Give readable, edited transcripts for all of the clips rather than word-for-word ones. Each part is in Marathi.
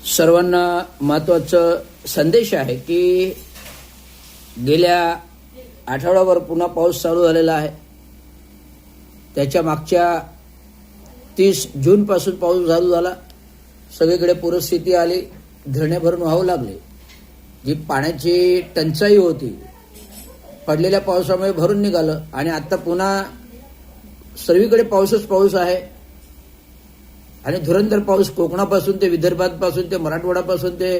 सर्वांना महत्त्वाचा संदेश आहे की गेल्या आठवड्याभर पुन्हा पाऊस चालू झालेला आहे. त्याच्या मागच्या 30 जूनपासून पाऊस चालू झाला. सगळीकडे पूरस्थिती आली, धरणे भरून वाहू लागले. जी पाण्याची टंचाई होती पडलेल्या पावसामुळे भरून निघालं आणि आता पुन्हा सर्वीकडे पाऊसच पाऊस आहे. आणि धुरंधर पाऊस कोकणापासून ते विदर्भापासून ते मराठवाड्यापासून ते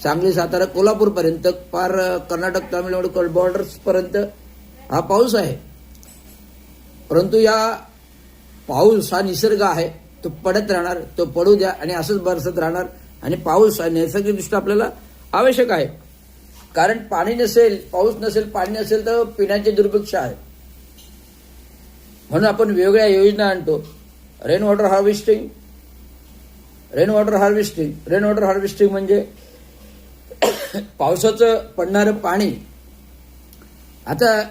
सांगली, सातारा, कोल्हापूरपर्यंत पार कर्नाटक, तामिळनाडू बॉर्डर्सपर्यंत हा पाऊस आहे. परंतु या पाऊस हा निसर्ग आहे, तो पडत राहणार, तो पडू द्या आणि असंच बरसत राहणार. आणि पाऊस हा नैसर्गिकदृष्ट्या आपल्याला आवश्यक आहे. कारण पाणी नसेल, पाऊस नसेल, पाणी नसेल तर पिण्याचे दुर्भिक्ष आहे. म्हणून आपण वेगवेगळ्या योजना आणतो. Rain water harvesting. Rain water harvesting म्हणजे पावसाचं पडणारं पाणी आता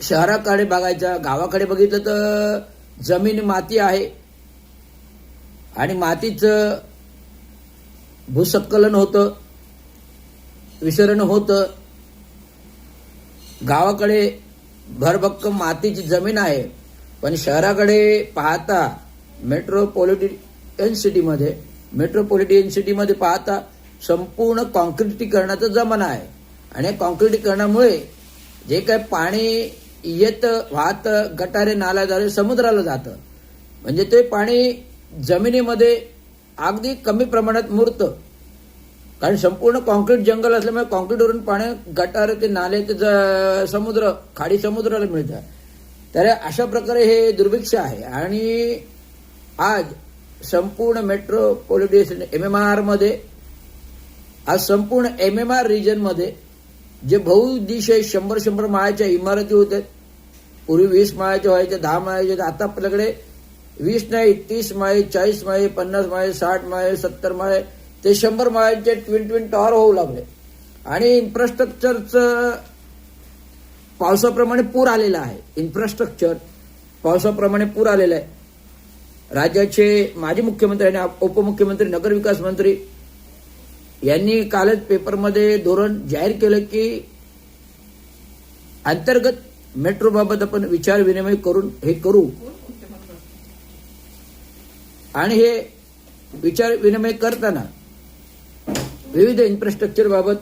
शहराकडे बघायचं, गावाकडे बघितलं तर जमीन माती आहे आणि मातीचं भूस्खलन होतं, विसरण होतं. गावाकडे भरभक्कम मातीची जमीन आहे, पण शहराकडे पाहता मेट्रोपॉलिटन सिटीमध्ये पाहता संपूर्ण कॉन्क्रिटीकरणाचा जमाना आहे. आणि कॉन्क्रिटीकरणामुळे जे काही पाणी येतं, वाहतं, गटारे, नाल्याद्वारे समुद्राला जातं. म्हणजे ते पाणी जमिनीमध्ये अगदी कमी प्रमाणात मुरतं. कारण संपूर्ण कॉन्क्रीट जंगल असल्यामुळे कॉन्क्रीटवरून पाणी गटारे ते नाले ते समुद्र, खाडी समुद्राला मिळतात. तर अशा प्रकारे हे दुर्भिक्ष आहे. आणि आज संपूर्ण मेट्रोपॉलिटन MMR मध्ये, आज संपूर्ण MMR रिजनमध्ये जे बहुउद्देशीय 100 माळ्याच्या इमारती होत्या, पूर्वी 20 माळ्याच्या व्हायच्या, 10 माळ्याच्या, आता आपल्याकडे 20 नाही, 30 माळे, 40 माळे, 50 माळे, 60 माळे, 70 माळे ते 100 माळ्याचे ट्विन टॉवर होऊ लागले. आणि इन्फ्रास्ट्रक्चरचं पावसाप्रमाणे पूर आलेला आहे. इन्फ्रास्ट्रक्चर पावसाप्रमाणे पूर आलेला आहे. राज्याचे माजी मुख्यमंत्री आणि उपमुख्यमंत्री, नगरविकास मंत्री यांनी कालच पेपरमध्ये धोरण जाहीर केलं की अंतर्गत मेट्रोबाबत आपण विचार विनिमय करून हे करू. आणि हे विचार विनिमय करताना विविध इन्फ्रास्ट्रक्चर बाबत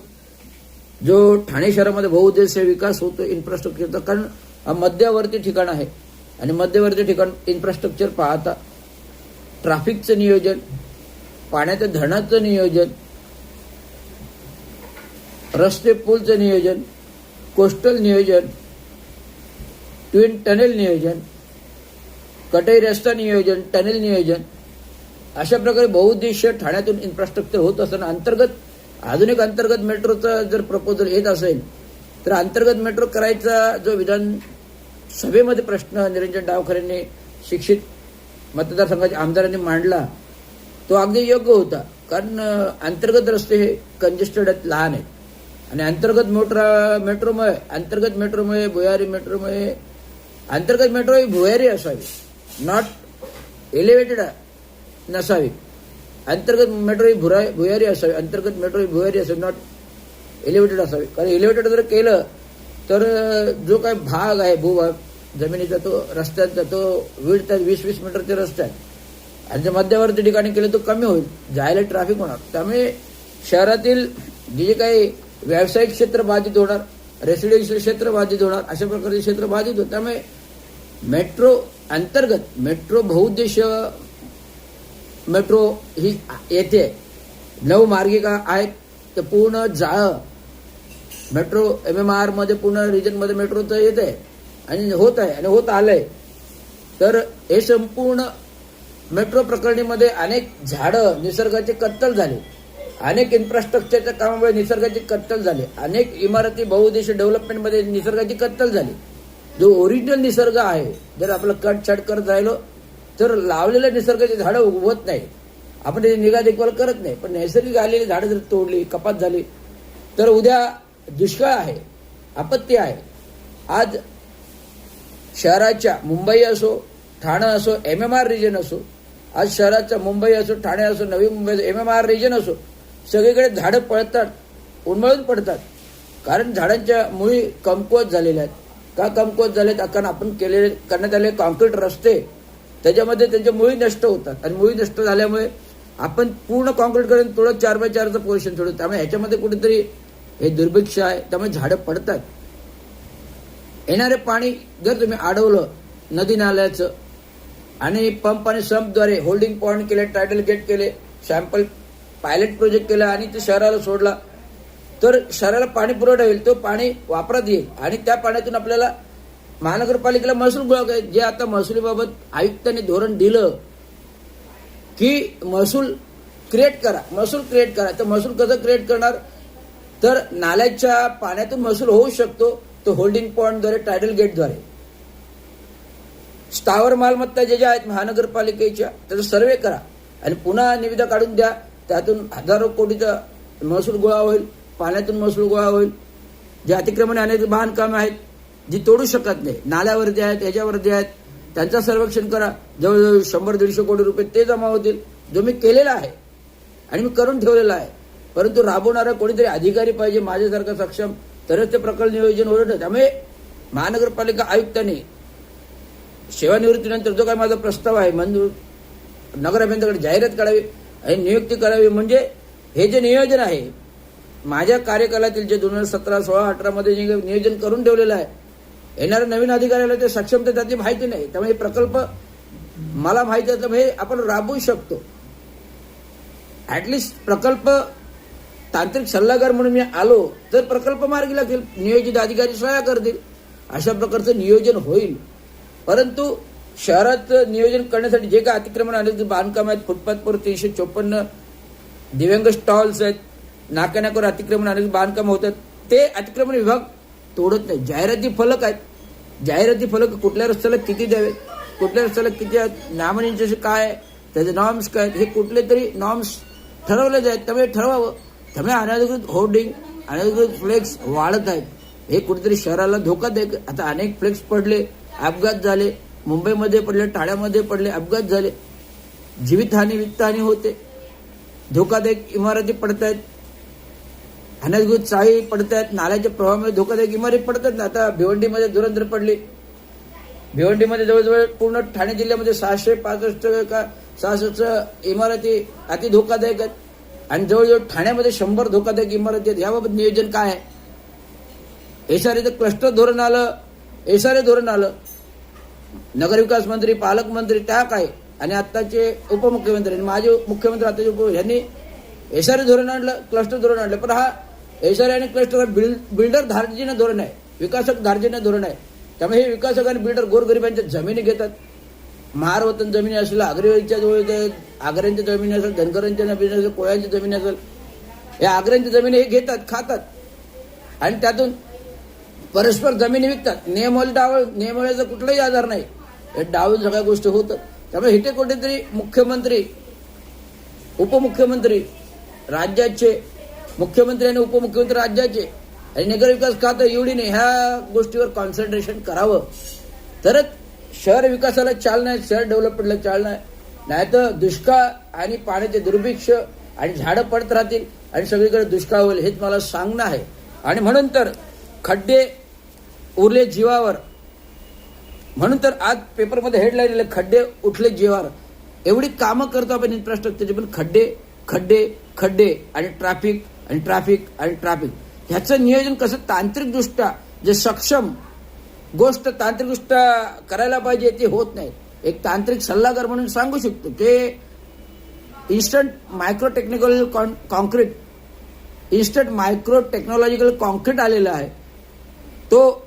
जो ठाणे शहरामध्ये बहुउद्देशीय विकास होतो इन्फ्रास्ट्रक्चरचा, कारण हा मध्यवर्ती ठिकाण आहे. आणि मध्यवर्ती ठिकाण इन्फ्रास्ट्रक्चर पाहता ट्रॅफिकचं नियोजन, पाण्याचं धरणाचं नियोजन, रस्ते पूलचं नियोजन, कोस्टल नियोजन, ट्विन टनेल नियोजन, कटई रस्ता नियोजन, टनेल नियोजन, अशा प्रकारे बहुउद्देशीय ठाण्यातून इन्फ्रास्ट्रक्चर होत असताना अजून एक अंतर्गत मेट्रोचा जर प्रपोजल येत असेल तर अंतर्गत मेट्रो करायचा जो विधानसभेमध्ये प्रश्न निरंजन डावखरेंनी शिक्षित मतदारसंघाच्या आमदारांनी मांडला तो अगदी योग्य होता. कारण अंतर्गत रस्ते हे कंजेस्टेड आहेत, लहान आहेत. आणि अंतर्गत मेट्रोमुळे अंतर्गत मेट्रो ही भुयारी असावी, नॉट एलिव्हेटेड नसावी. अंतर्गत मेट्रो ही भुयारी असावी, नॉट एलिव्हेटेड असावी. कारण एलिव्हेटेड जर केलं तर जो काही भाग आहे भूभाग जमिनीचा, तो रस्त्याचा, तो विड्थ 20 मीटरचे रस्ते आहेत. आणि जर मध्यवर्ती ठिकाणी केलं तो कमी होईल, जायला ट्रॅफिक होणार. त्यामुळे शहरातील जे काही व्यावसायिक क्षेत्र बाधित होणार, रेसिडेन्शियल क्षेत्र बाधित होणार, अशा प्रकारचे क्षेत्र बाधित होत. त्यामुळे मेट्रो बहुउद्देशीय मेट्रो ही येते. 9 मार्गिका आहेत, तर पूर्ण जाळं मेट्रो MMR मध्ये पूर्ण रिजनमध्ये मेट्रोचं येत आहे आणि होत आहे आणि होत आलंय. तर हे संपूर्ण मेट्रो प्रकरणीमध्ये अनेक झाडं निसर्गाचे कत्तल झाले, अनेक इन्फ्रास्ट्रक्चरच्या कामामुळे निसर्गाची कत्तल झाली, अनेक इमारती बहुउद्देशीय डेव्हलपमेंटमध्ये निसर्गाची कत्तल झाली. जो ओरिजिनल निसर्ग आहे जर आपलं कटछाट करत राहिलो तर लावलेल्या निसर्गाची झाडं उगवत नाही, आपण त्याची निगा देखभाल करत नाही. पण नैसर्गिक आलेली झाडं जर तोडली, कपात झाली तर उद्या दुष्काळ आहे, आपत्ती आहे. आज शहराच्या मुंबई असो, ठाणं असो, MMR रिजन असो, आज शहराचा मुंबई असो, ठाणे असो, नवी मुंबई असो, MMR रिजन असो, सगळीकडे झाडं पळतात, उन्मळून पडतात. कारण झाडांच्या मुळी कमकुवत झालेल्या आहेत. का कमकुवत झालेत? कारण आपण करण्यात आलेले कॉन्क्रीट रस्ते त्याच्यामध्ये त्यांच्या मुळी नष्ट होतात आणि मुळी नष्ट झाल्यामुळे आपण पूर्ण कॉन्क्रीट करून थोडं 4x4चं पोर्शन सोडतो. त्यामुळे ह्याच्यामध्ये कुठेतरी हे दुर्भिक्ष आहे. त्यामुळे झाडं पडतात. येणारे पाणी जर तुम्ही अडवलं नदी नाल्याचं आणि पंप आणि संपद्वारे होल्डिंग पॉइंट केले, टायटल गेट केले, सॅम्पल पायलट प्रोजेक्ट केला आणि ते शहराला सोडला, तर शहराला पाणी पुरवठा होईल. तो पाणी वापरात येईल आणि त्या पाण्यातून आपल्याला महानगरपालिकेला महसूल गोळा करायचा. जे आता महसुलीबाबत आयुक्तांनी धोरण दिलं की महसूल क्रिएट करा, महसूल क्रिएट करा. तर महसूल कसं क्रिएट करणार? तर नाल्याच्या पाण्यातून महसूल होऊ शकतो तो होल्डिंग पॉइंटद्वारे, टायटल गेटद्वारे. स्थावर मालमत्ता ज्या आहेत महानगरपालिकेच्या त्याचा सर्वे करा आणि पुन्हा निविदा काढून द्या. त्यातून हजारो कोटीचा महसूल गोळा होईल, पाण्यातून महसूल गोळा होईल. जे अतिक्रमण अनेक बांधकामे आहेत जी तोडू शकत नाही, नाल्यावरती आहेत, ह्याच्यावरती आहेत, त्यांचं सर्वेक्षण करा. जवळजवळ 100-150 कोटी रुपये ते जमा होतील, जो मी केलेला आहे आणि मी करून ठेवलेला आहे. परंतु राबवणारा कोणीतरी अधिकारी पाहिजे माझ्यासारखा सक्षम, तरच ते प्रकल्प नियोजन होईल. त्यामुळे महानगरपालिका आयुक्तांनी सेवानिवृत्तीनंतर जो काही माझा प्रस्ताव आहे मंजूर, नगर अभियंत्याकडे जाहिरात काढावी आणि नियुक्ती करावी. म्हणजे हे जे नियोजन आहे माझ्या कार्यकालातील जे 2017, 16, 18 मध्ये जे नियोजन करून ठेवलेलं आहे, येणाऱ्या नवीन अधिकाऱ्याला ते सक्षमता त्याची माहिती नाही. त्यामुळे प्रकल्प मला माहिती आहे, हे आपण राबवू शकतो. ऍटलिस्ट प्रकल्प तांत्रिक सल्लागार म्हणून मी आलो तर प्रकल्प मार्गी लागतील, नियोजित अधिकारी सहाय्य करतील, अशा प्रकारचं नियोजन होईल. परंतु शहरात नियोजन करण्यासाठी जे काही अतिक्रमण आले बांधकाम आहेत, फुटपाथवर 354 दिव्यांग स्टॉल्स आहेत, नाक्यानाक्यावर अतिक्रमण आले बांधकाम होतात, ते अतिक्रमण विभाग तोडत नाही. जाहिराती फलक आहेत, जाहिराती फलक कुठल्या रस्त्याला किती द्यावेत, कुठल्या रस्त्याला किती आहेत, नामनिर्देश काय आहे, त्याचे नॉर्म्स काय आहेत, हे कुठले तरी नॉर्म्स ठरवले जातात. त्यामुळे ठरवावं. त्यामुळे अनधिकृत होर्डिंग, अनधिकृत फ्लेक्स वाढत आहेत. हे कुठेतरी शहराला धोकादायक. आता अनेक फ्लेक्स पडले, अपघात झाले, मुंबईमध्ये पडले, ठाण्यामध्ये पडले, अपघात झाले, जीवितहानी वित्तहानी होते, धोकादायक इमारती पडत आहेत, अनधिकृत चाळी पडत आहेत, नाल्याच्या प्रवाहामुळे धोकादायक इमारती पडतात ना. आता भिवंडीमध्ये धुरंधर पडली. भिवंडीमध्ये जवळजवळ पूर्ण ठाणे जिल्ह्यामध्ये 665 का 66 इमारती अति धोकादायक आहेत आणि जवळजवळ ठाण्यामध्ये 100 धोकादायक इमारती आहेत. याबाबत नियोजन काय आहे? एसआरएचं क्लस्टर धोरण आलं, एसआरए धोरण आलं, नगरविकास मंत्री, पालकमंत्री त्या काय आणि आत्ताचे उपमुख्यमंत्री आणि माझे मुख्यमंत्री आताचे यांनी एसआरए धोरण आणलं, क्लस्टर धोरण आणलं. पण हा एसआरए आणि क्लस्टर बिल्डर धार्जिन धोरण आहे, विकासक धार्जिन धोरण आहे. त्यामुळे हे विकासक आणि बिल्डर गोरगरिबांच्या जमिनी घेतात. महारवतन जमिनी असेल, आग्रेच्या जवळ आग्र्यांच्या जमिनी असेल, धनगरांच्या जमिनी असेल, कोळ्यांच्या जमिनी असेल, या आग्र्यांच्या जमिनी हे घेतात, खातात आणि त्यातून परस्पर जमिनी विकतात. नियमावलीचा कुठलाही आधार नाही, हे डावून सगळ्या गोष्टी होतात. त्यामुळे इथे कुठेतरी मुख्यमंत्री, उपमुख्यमंत्री राज्याचे, मुख्यमंत्री आणि उपमुख्यमंत्री राज्याचे आणि नगरविकास खातं एवढीने ह्या गोष्टीवर कॉन्सन्ट्रेशन करावं, तरच शहर विकासाला चालना आहे, शहर डेव्हलपमेंटला चालना आहे. नाहीतर दुष्काळ आणि पाण्याचे दुर्भिक्ष आणि झाडं पडत राहतील आणि सगळीकडे दुष्काळ होईल, हेच मला सांगणं आहे. आणि म्हणून तर खड्डे उरले जीवावर, म्हणून तर आज पेपरमध्ये हेडलाईन दिले, खड्डे उठले जीवावर. एवढी कामं करतो आपण इन्फ्रास्ट्रक्चरची, पण खड्डे खड्डे खड्डे आणि ट्रॅफिक आणि ट्रॅफिक आणि ट्रॅफिक, ह्याचं नियोजन कसं तांत्रिकदृष्ट्या जे सक्षम गोष्ट तांत्रिकदृष्ट्या करायला पाहिजे ते होत नाही. एक तांत्रिक सल्लागार म्हणून सांगू शकतो ते instant micro technical concrete, instant micro technological concrete आलेला आहे. तो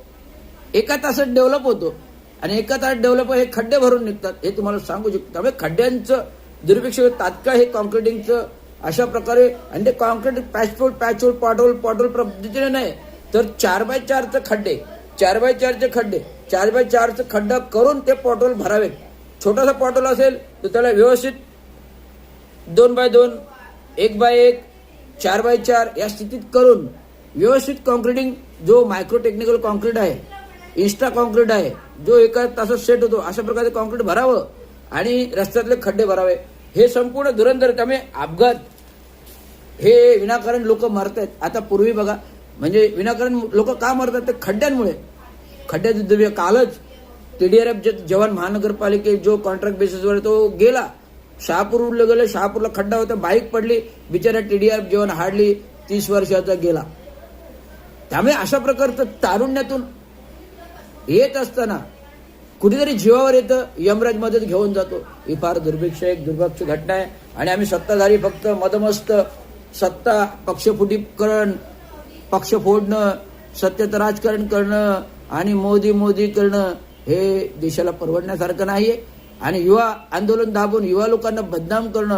एका तासात डेव्हलप होतो आणि एका तासात डेव्हलप हे खड्डे भरून निघतात, हे तुम्हाला सांगू शकतो. त्यामुळे खड्ड्यांचं दुर्भिक्ष तात्काळ हे कॉन्क्रिटिंगचं अशा प्रकारे, आणि ते कॉन्क्रीट पॅचहोल पॉटहोल पद्धतीने नाही, तर 4x4चे खड्डे, 4x4चे खड्डे, 4x4चे खड्डा करून ते पॉटहोल भरावेत. छोटासा पॉटहोल असेल तर त्याला व्यवस्थित 2x2, 1x1, 4x4 या स्थितीत करून व्यवस्थित कॉन्क्रिटिंग, जो मायक्रो टेक्निकल कॉन्क्रीट आहे, इन्स्टा कॉन्क्रीट आहे, जो एका तासात सेट होतो, अशा प्रकारे कॉन्क्रीट भरावं आणि रस्त्यातले खड्डे भरावे, हे संपूर्ण धुरंधर. त्यामुळे अपघात हे विनाकारण लोक मरतात. आता पूर्वी बघा, म्हणजे विनाकारण लोक का मरतात, ते खड्ड्यांमुळे. खड्ड्यात कालच TDRF जवान महानगरपालिके जो कॉन्ट्रॅक्ट बेसिसवर तो गेला, शहापूरला गेलं, शहापूरला खड्डा होता, बाईक पडली, बिचारा TDRF जवान हार्डली 30 वर्षाचा गेला. त्यामुळे अशा प्रकारचं तारुण्यातून येत असताना कुठेतरी जीवावर येतं, यमराज मदत घेऊन जातो. ही फार दुर्भाग्य घटना आहे. आणि आम्ही सत्ताधारी फक्त मदमस्त सत्ता, पक्षफुटीकरण, पक्ष फोडणं, सत्तेचं राजकारण करणं आणि मोदी करणं हे देशाला परवडण्यासारखं नाहीये. आणि युवा आंदोलन दाबून युवा लोकांना बदनाम करणं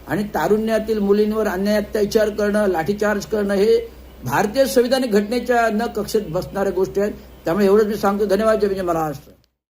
आणि तारुण्यातील मुलींवर अन्याय अत्याचार करणं, लाठीचार्ज करणं हे भारतीय संविधानिक घटनेच्या न कक्षेत बसणाऱ्या गोष्टी आहेत. त्यामुळे एवढंच मी सांगतो. धन्यवाद. जय महाराष्ट्र.